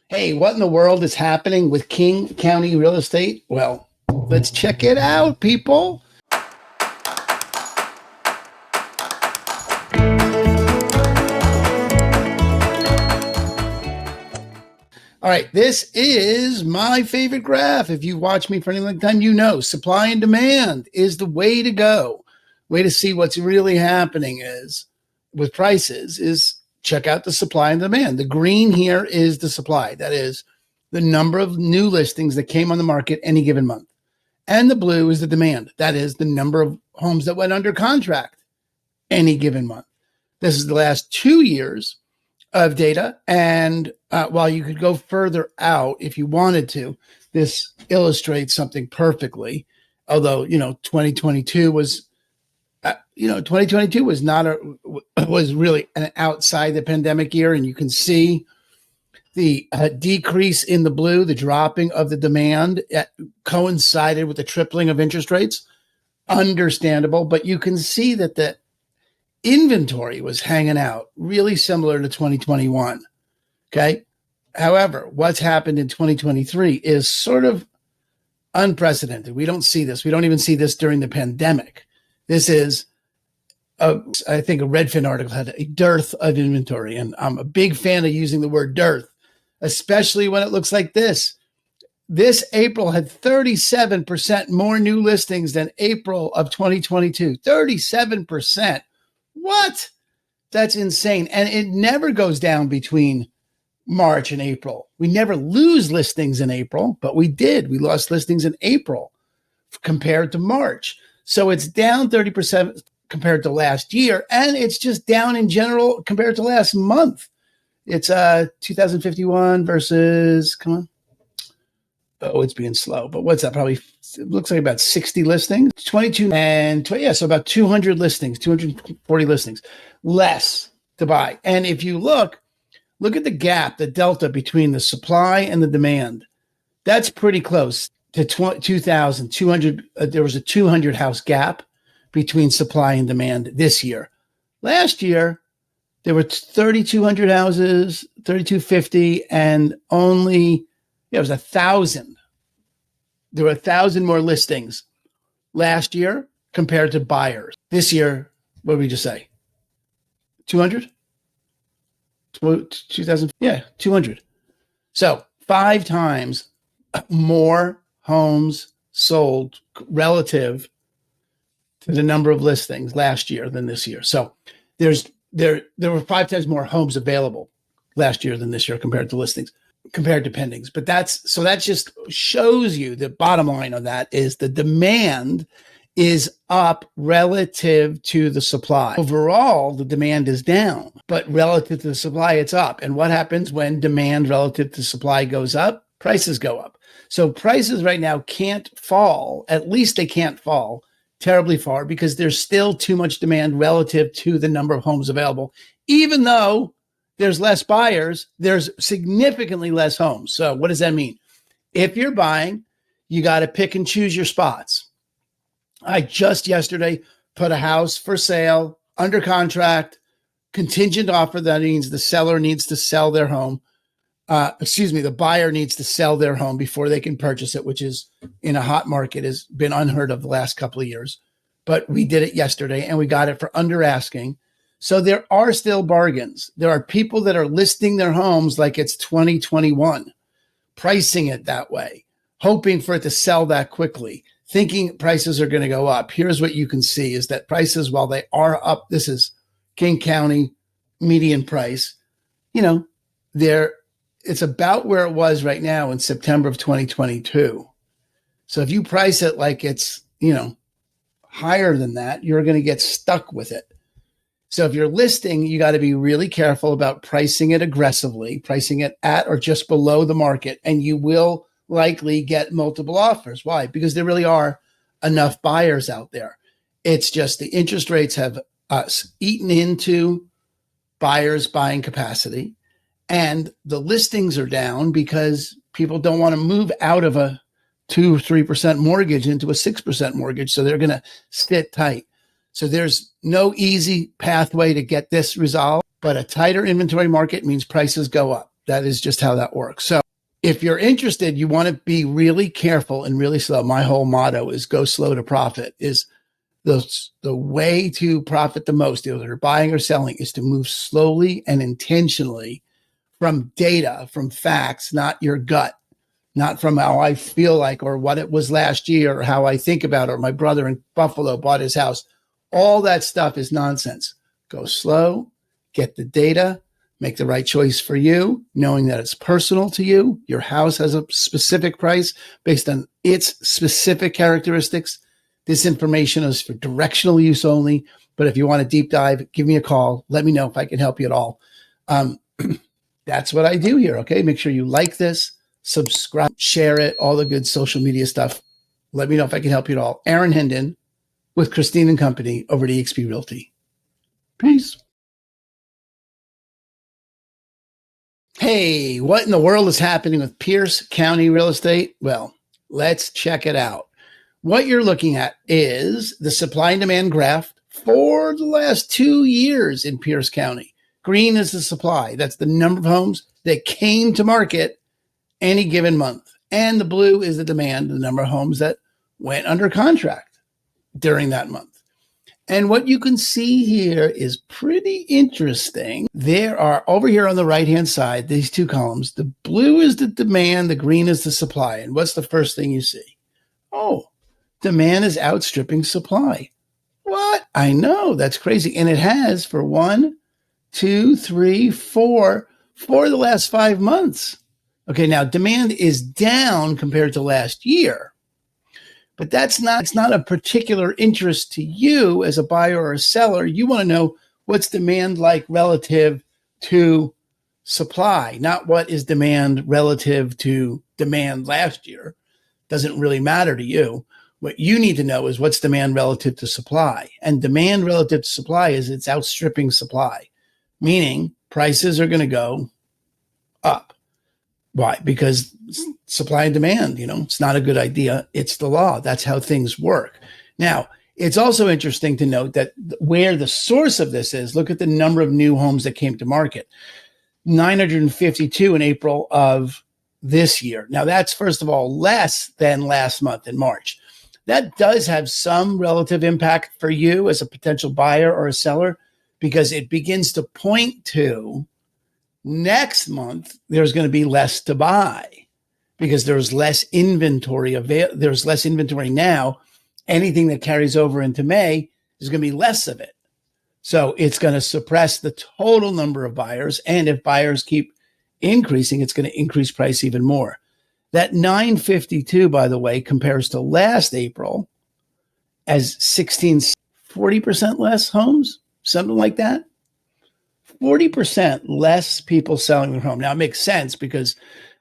Hey, what in the world is happening with King County real estate? Well, let's check it out, people. All right, this is my favorite graph. If you watch me for any length of time, you know supply and demand is the way to go. Way to see what's really happening is with prices is check out the supply and demand. The green here is the supply. That is the number of new listings that came on the market any given month. And the blue is the demand. That is the number of homes that went under contract any given month. This is the last 2 years of data. And while you could go further out if you wanted to, this illustrates something perfectly. Although, 2022 was, 2022 was was really an outside the pandemic year. And you can see the decrease in the blue, the dropping of the demand coincided with the tripling of interest rates. Understandable, but you can see that the inventory was hanging out really similar to 2021. Okay. However, what's happened in 2023 is sort of unprecedented. We don't see this. We don't even see this during the pandemic. This is, I think a Redfin article had a dearth of inventory, and I'm a big fan of using the word dearth, especially when it looks like this. This April had 37% more new listings than April of 2022. 37%. What? That's insane. And it never goes down between March and April. We never lose listings in April, but we did. We lost listings in April compared to March. So it's down 30% compared to last year. And it's just down in general compared to last month. It's 2051 versus, come on. Oh, it's being slow. But what's that? Probably, it looks like about 60 listings, 22 and 20. Yeah, so about 200 listings, 240 listings less to buy. And if you look at the gap, the delta between the supply and the demand. That's pretty close to 2,200. There was a 200 house gap between supply and demand this year. Last year, there were 3,200 houses, 3,250, and only, it was 1,000. There were 1,000 more listings last year compared to buyers. This year, what did we just say? 200? 2,000? Yeah, 200. So 5 times more homes sold relative to the number of listings last year than this year. So there were 5 times more homes available last year than this year compared to listings, compared to pendings. But that just shows you the bottom line of that is the demand is up relative to the supply. Overall, the demand is down, but relative to the supply, it's up. And what happens when demand relative to supply goes up? Prices go up. So prices right now can't fall. At least they can't fall terribly far because there's still too much demand relative to the number of homes available. Even though there's less buyers, there's significantly less homes. So what does that mean? If you're buying, you got to pick and choose your spots. I just yesterday put a house for sale, under contract, contingent offer. That means the seller needs to sell their home. The buyer needs to sell their home before they can purchase it, which is in a hot market has been unheard of the last couple of years. But we did it yesterday and we got it for under asking. So there are still bargains. There are people that are listing their homes like it's 2021, pricing it that way, hoping for it to sell that quickly, thinking prices are going to go up. Here's what you can see is that prices, while they are up, this is King County median price, it's about where it was right now in September of 2022. So if you price it like it's, higher than that, you're going to get stuck with it. So if you're listing, you got to be really careful about pricing it aggressively, pricing it at or just below the market, and you will likely get multiple offers. Why? Because there really are enough buyers out there. It's just the interest rates have eaten into buyers' buying capacity, and the listings are down because people don't want to move out of a 2 or 3% mortgage into a 6% mortgage. So they're going to sit tight. So there's no easy pathway to get this resolved, but a tighter inventory market means prices go up. That is just how that works. So if you're interested, you want to be really careful and really slow. My whole motto is go slow to profit. Is the way to profit the most, either buying or selling, is to move slowly and intentionally from data, from facts, not your gut, not from how I feel like or what it was last year or how I think about it, or my brother in Buffalo bought his house. All that stuff is nonsense. Go slow, get the data, make the right choice for you, knowing that it's personal to you. Your house has a specific price based on its specific characteristics. This information is for directional use only. But if you want a deep dive, give me a call. Let me know if I can help you at all. That's what I do here. Okay. Make sure you like this, subscribe, share it, all the good social media stuff. Let me know if I can help you at all. Aaron Hendon with Christine and Company over at eXp Realty. Peace. Hey, what in the world is happening with Pierce County real estate? Well, let's check it out. What you're looking at is the supply and demand graph for the last 2 years in Pierce County. Green is the supply. That's the number of homes that came to market any given month. And the blue is the demand, the number of homes that went under contract during that month. And what you can see here is pretty interesting. There are, over here on the right-hand side, these two columns. The blue is the demand, the green is the supply. And what's the first thing you see? Oh, demand is outstripping supply. What? I know, that's crazy. And it has for 1, 2, 3, 4, for the last 5 months. Okay, now demand is down compared to last year. But it's not a particular interest to you as a buyer or a seller. You want to know what's demand like relative to supply, not what is demand relative to demand last year. Doesn't really matter to you. What you need to know is what's demand relative to supply. And demand relative to supply is it's outstripping supply, meaning prices are going to go up. Why? Because supply and demand, it's not a good idea. It's the law. That's how things work. Now, it's also interesting to note that where the source of this is, look at the number of new homes that came to market. 952 in April of this year. Now, that's, first of all, less than last month in March. That does have some relative impact for you as a potential buyer or a seller, because it begins to point to next month, there's going to be less to buy because there's less inventory. There's less inventory now. Anything that carries over into May is going to be less of it. So it's going to suppress the total number of buyers. And if buyers keep increasing, it's going to increase price even more. That 952, by the way, compares to last April as 40% less homes, something like that. 40% less people selling their home. Now, it makes sense because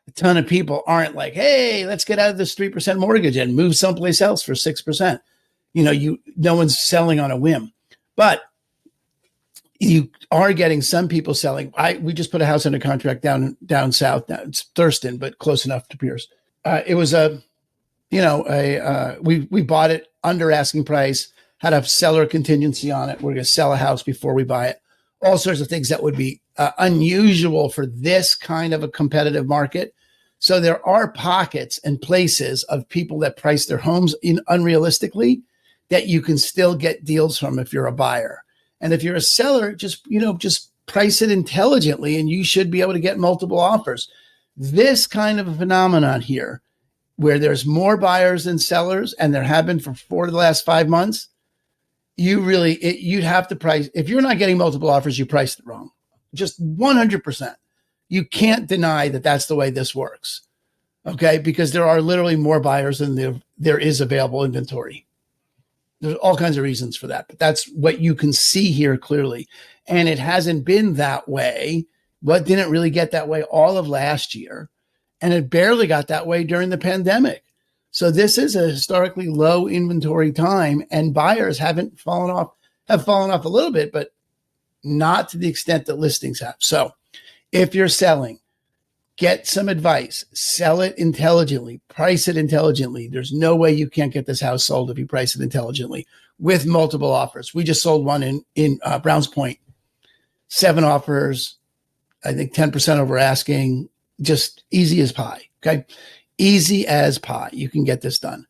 a ton of people aren't like, hey, let's get out of this 3% mortgage and move someplace else for 6%. No one's selling on a whim. But you are getting some people selling. We just put a house under contract down south. Now it's Thurston, but close enough to Pierce. It was we bought it under asking price, had a seller contingency on it. We're going to sell a house before we buy it. All sorts of things that would be unusual for this kind of a competitive market. So there are pockets and places of people that price their homes in unrealistically that you can still get deals from if you're a buyer. And if you're a seller, just price it intelligently and you should be able to get multiple offers. This kind of a phenomenon here, where there's more buyers than sellers, and there have been for the last 5 months, you'd have to price. If you're not getting multiple offers, you priced it wrong. Just 100%. You can't deny that that's the way this works. Okay. Because there are literally more buyers than there is available inventory. There's all kinds of reasons for that, but that's what you can see here clearly. And it hasn't been that way. What didn't really get that way all of last year. And it barely got that way during the pandemic. So this is a historically low inventory time, and buyers have fallen off a little bit, but not to the extent that listings have. So if you're selling, get some advice, sell it intelligently, price it intelligently. There's no way you can't get this house sold if you price it intelligently with multiple offers. We just sold one in Browns Point, 7 offers, I think 10% over asking, just easy as pie. Okay. Easy as pie. You can get this done.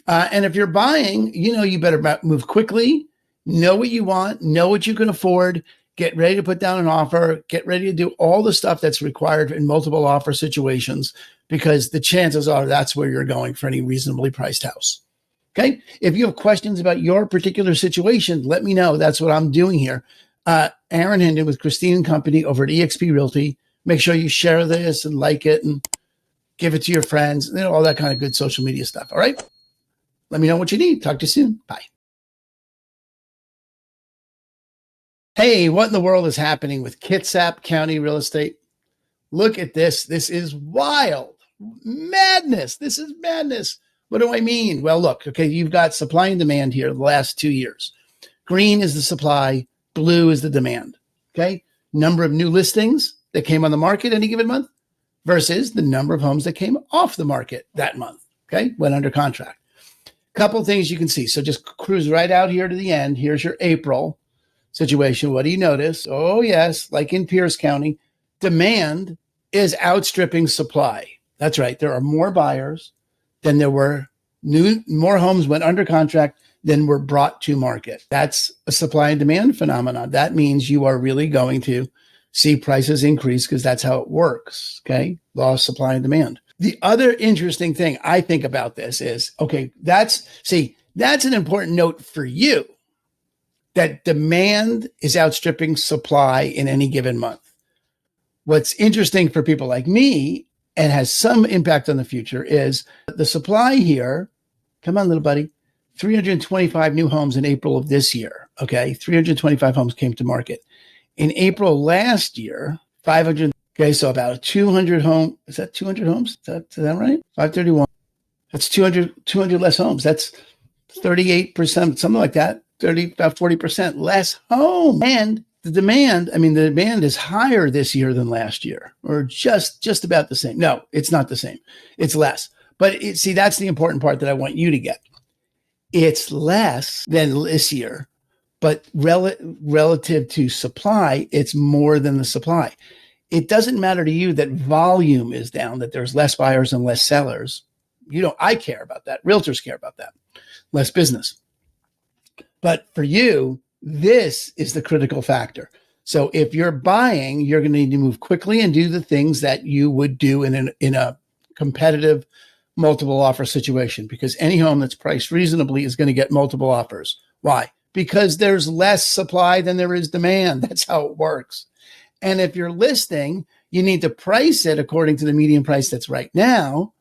And if you're buying, you better move quickly, know what you want, know what you can afford, get ready to put down an offer, get ready to do all the stuff that's required in multiple offer situations, because the chances are that's where you're going for any reasonably priced house. Okay. If you have questions about your particular situation, let me know. That's what I'm doing here. Aaron Hendon with Christine and Company over at eXp Realty. Make sure you share this and like it and give it to your friends, all that kind of good social media stuff. All right. Let me know what you need. Talk to you soon. Bye. Hey, what in the world is happening with Kitsap County real estate? Look at this. This is wild. Madness. This is madness. What do I mean? Well, look, okay, you've got supply and demand here the last 2 years. Green is the supply, blue is the demand. Okay. Number of new listings that came on the market any given month versus the number of homes that came off the market that month. Okay. Went under contract. Couple things you can see. So just cruise right out here to the end. Here's your April situation. What do you notice? Oh, yes. Like in Pierce County, demand is outstripping supply. That's right. There are more buyers than there were more homes went under contract than were brought to market. That's a supply and demand phenomenon. That means you are really going to see prices increase because that's how it works. Okay. Law of supply and demand. The other interesting thing I think about this is, okay, that's an important note for you, that demand is outstripping supply in any given month. What's interesting for people like me and has some impact on the future is the supply here. Come on, little buddy. 325 new homes in April of this year. Okay. 325 homes came to market. In April last year, 500. Okay, so about 200 home. Is that 200 homes? Is that right? 531. That's 200 less homes. That's 38%, something like that. About 40% less home. And the demand is higher this year than last year, or just about the same. No, it's not the same. It's less. But that's the important part that I want you to get. It's less than this year, but relative to supply, it's more than the supply. It doesn't matter to you that volume is down, that there's less buyers and less sellers. I care about that. Realtors care about that. Less business. But for you, this is the critical factor. So if you're buying, you're going to need to move quickly and do the things that you would do in a competitive multiple offer situation, because any home that's priced reasonably is going to get multiple offers. Why? Because there's less supply than there is demand. That's how it works. And if you're listing, you need to price it according to the median price that's right now,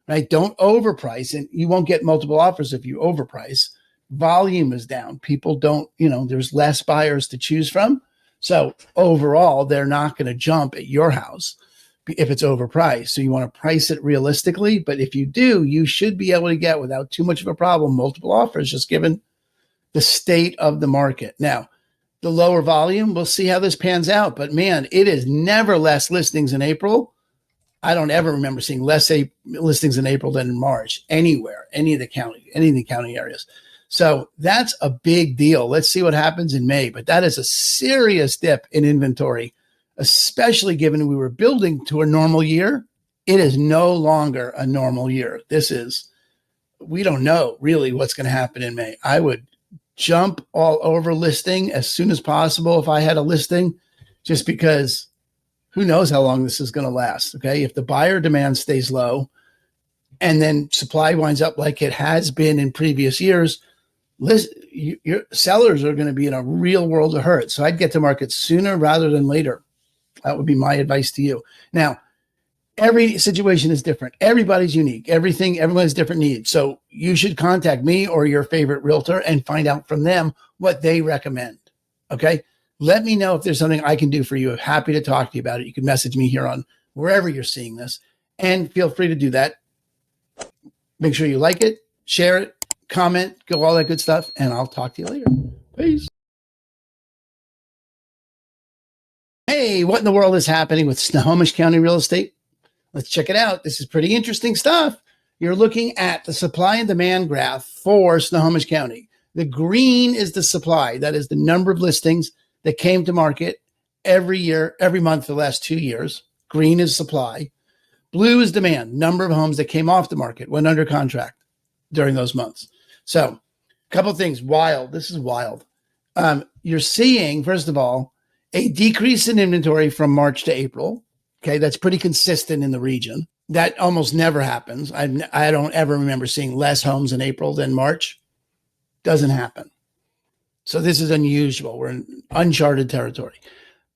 right? Don't overprice, and you won't get multiple offers if you overprice. Volume is down. People don't, there's less buyers to choose from. So overall, they're not going to jump at your house if it's overpriced. So you want to price it realistically. But if you do, you should be able to get, without too much of a problem, multiple offers, just given the state of the market. Now, the lower volume, we'll see how this pans out. But man, it is never less listings in April. I don't ever remember seeing less listings in April than in March anywhere, any of the county areas. So that's a big deal. Let's see what happens in May. But that is a serious dip in inventory, especially given we were building to a normal year. It is no longer a normal year. We don't know really what's going to happen in May. I would jump all over listing as soon as possible if I had a listing, just because who knows how long this is going to last. Okay. If the buyer demand stays low and then supply winds up like it has been in previous years, your sellers are going to be in a real world of hurt. So I'd get to market sooner rather than later. That would be my advice to you. Now, every situation is different. Everybody's unique. Everyone has different needs. So you should contact me or your favorite realtor and find out from them what they recommend. Okay. Let me know if there's something I can do for you. I'm happy to talk to you about it. You can message me here on wherever you're seeing this, and feel free to do that. Make sure you like it, share it, comment, go all that good stuff, and I'll talk to you later. Peace. Hey, what in the world is happening with Snohomish County real estate? Let's check it out. This is pretty interesting stuff. You're looking at the supply and demand graph for Snohomish County. The green is the supply. That is the number of listings that came to market every year, every month for the last 2 years. Green is supply. Blue is demand, number of homes that came off the market, went under contract during those months. So a couple of things. Wild. This is wild. You're seeing, first of all, a decrease in inventory from March to April. Okay, that's pretty consistent in the region. That almost never happens. I don't ever remember seeing less homes in April than March. Doesn't happen. So this is unusual. We're in uncharted territory.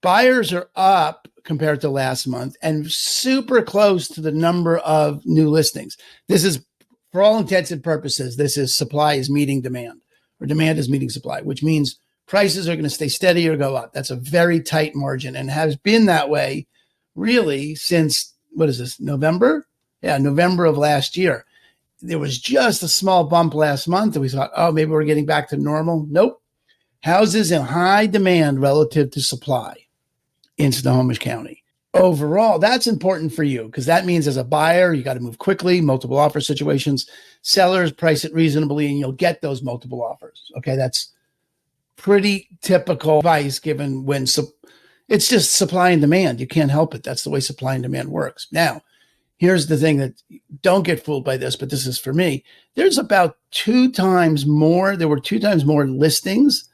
Buyers are up compared to last month and super close to the number of new listings. This is, for all intents and purposes, this is supply is meeting demand, or demand is meeting supply, which means prices are going to stay steady or go up. That's a very tight margin and has been that way really since, what is this, November? Yeah, November of last year. There was just a small bump last month and we thought, oh, maybe we're getting back to normal. Nope. Houses in high demand relative to supply in Snohomish County. Overall, that's important for you because that means as a buyer, you got to move quickly, multiple offer situations. Sellers price it reasonably and you'll get those multiple offers. Okay, that's pretty typical advice given when it's just supply and demand. You can't help it. That's the way supply and demand works. Now, here's the thing that don't get fooled by this, but this is for me. There's about 2 times more. There were 2 times more listings.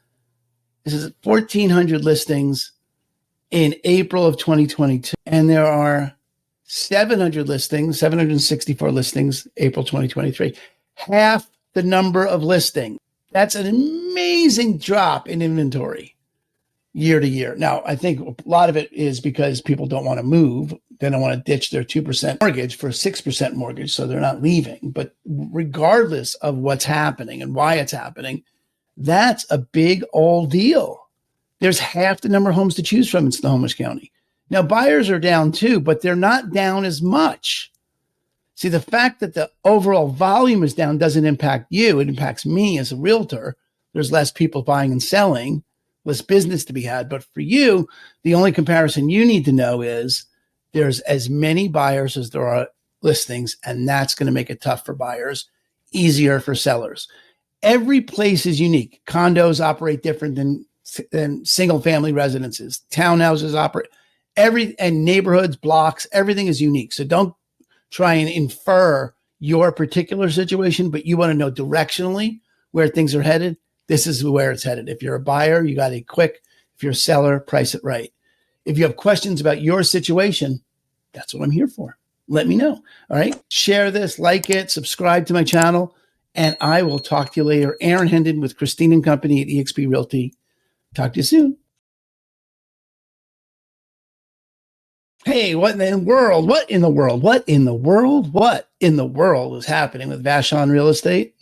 This is 1,400 listings in April of 2022. And there are 700 listings, 764 listings, April 2023. Half the number of listings. That's an amazing drop in inventory year to year. Now, I think a lot of it is because people don't want to move. They don't want to ditch their 2% mortgage for a 6% mortgage, so they're not leaving. But regardless of what's happening and why it's happening, that's a big old deal. There's half the number of homes to choose from in Snohomish County. Now, buyers are down too, but they're not down as much. See, the fact that the overall volume is down doesn't impact you. It impacts me as a realtor. There's less people buying and selling, less business to be had. But for you, the only comparison you need to know is there's as many buyers as there are listings, and that's going to make it tough for buyers, easier for sellers. Every place is unique. Condos operate different than single family residences. Townhouses operate and neighborhoods, blocks, everything is unique. So don't try and infer your particular situation, but you want to know directionally where things are headed. This is where it's headed. If you're a buyer, you got it quick. If you're a seller, price it right. If you have questions about your situation, that's what I'm here for. Let me know. All right. Share this, like it, subscribe to my channel, and I will talk to you later. Aaron Hendon with Christine and Company at eXp Realty. Talk to you soon. Hey, what in the world? What in the world? What in the world? What in the world is happening with Vashon Real Estate?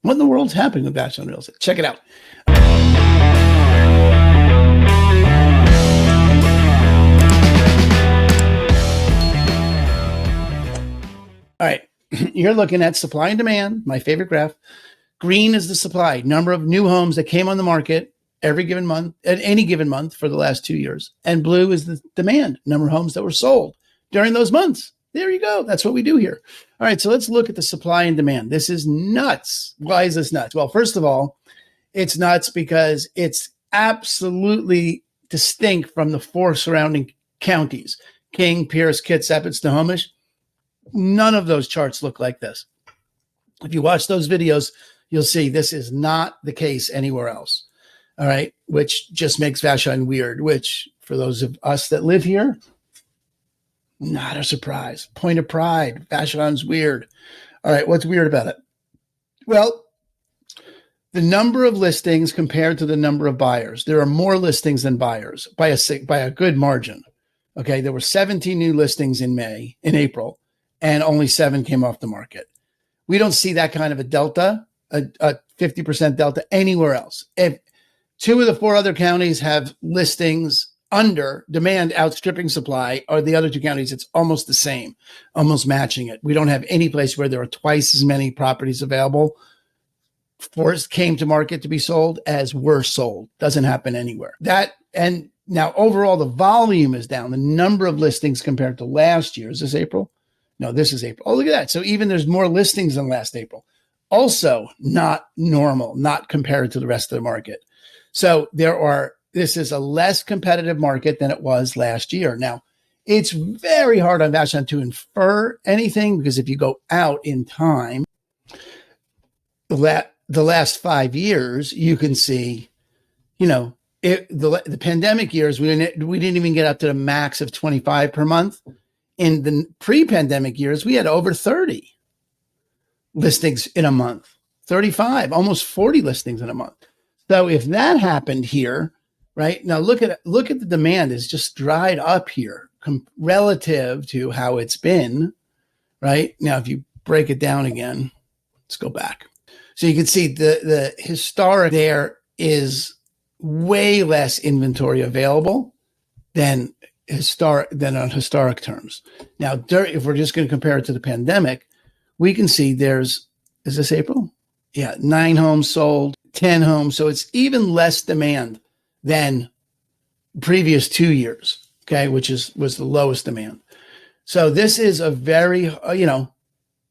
What in the world is happening with Vashon Real Estate? Check it out. All right. You're looking at supply and demand, my favorite graph. Green is the supply, number of new homes that came on the market every given month, at any given month for the last 2 years. And blue is the demand, number of homes that were sold during those months. There you go. That's what we do here. All right. So let's look at the supply and demand. This is nuts. Why is this nuts? Well, first of all, it's nuts because it's absolutely distinct from the 4 surrounding counties, King, Pierce, Kitsap, and Snohomish. None of those charts look like this. If you watch those videos, you'll see this is not the case anywhere else. All right. Which just makes Vashon weird, which for those of us that live here, not a surprise. Point of pride. Vashon's weird. All right. What's weird about it? Well, the number of listings compared to the number of buyers. There are more listings than buyers by a good margin. Okay. There were 17 new listings in April, and only 7 came off the market. We don't see that kind of a delta, a 50% delta anywhere else. If 2 of the 4 other counties have listings under demand outstripping supply, or the other 2 counties, it's almost the same, almost matching it. We don't have any place where there are twice as many properties available came to market to be sold as were sold. Doesn't happen anywhere. And now overall, the volume is down. The number of listings compared to last year. Is this April? No, this is April. Oh, look at that. So even there's more listings than last April. Also not normal, not compared to the rest of the market. So there are this is a less competitive market than it was last year. Now, it's very hard on Vashon to infer anything because if you go out in time, the last 5 years, you can see, the pandemic years, we didn't even get up to the max of 25 per month. In the pre-pandemic years, we had over 30 listings in a month, 35, almost 40 listings in a month. So if that happened here, right now, look at the demand is just dried up here relative to how it's been. Right now, if you break it down again, let's go back. So you can see the historic there is way less inventory available than on historic terms. Now, if we're just going to compare it to the pandemic, we can see is this April? Yeah, 9 homes sold, 10 homes. So it's even less demand than previous 2 years, okay, which was the lowest demand. So this is a very,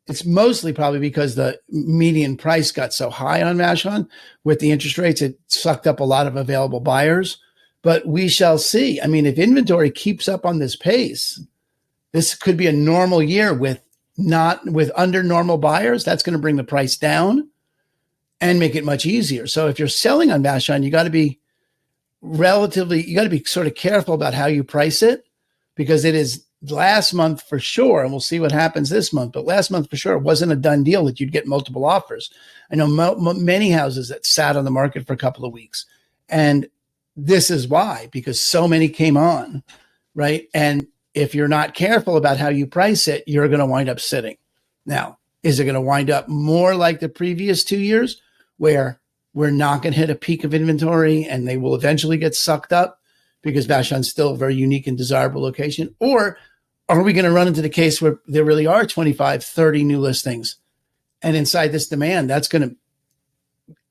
it's mostly probably because the median price got so high on Vashon with the interest rates, it sucked up a lot of available buyers. But we shall see. I mean, if inventory keeps up on this pace, this could be a normal year with under normal buyers. That's going to bring the price down and make it much easier. So if you're selling on Vashon, you got to be sort of careful about how you price it, because it is last month for sure, and we'll see what happens this month, but last month for sure, it wasn't a done deal that you'd get multiple offers. I know many houses that sat on the market for a couple of weeks, and this is why, because so many came on, right? And if you're not careful about how you price it, you're going to wind up sitting. Now, is it going to wind up more like the previous 2 years where we're not going to hit a peak of inventory and they will eventually get sucked up because Vashon's still a very unique and desirable location? Or are we going to run into the case where there really are 25, 30 new listings, and inside this demand, that's going to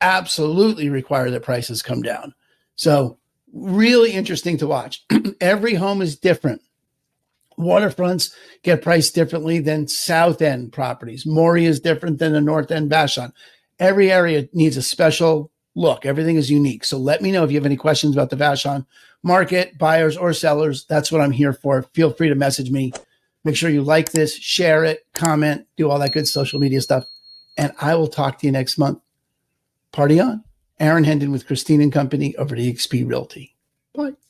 absolutely require that prices come down? So really interesting to watch. Every home is different. Waterfronts get priced differently than South End properties. Maury is different than the North End Vashon. Every area needs a special look. Everything is unique. So let me know if you have any questions about the Vashon market, buyers or sellers. That's what I'm here for. Feel free to message me. Make sure you like this, share it, comment, do all that good social media stuff. And I will talk to you next month. Party on. Aaron Hendon with Christine & Company over at eXp Realty. Bye.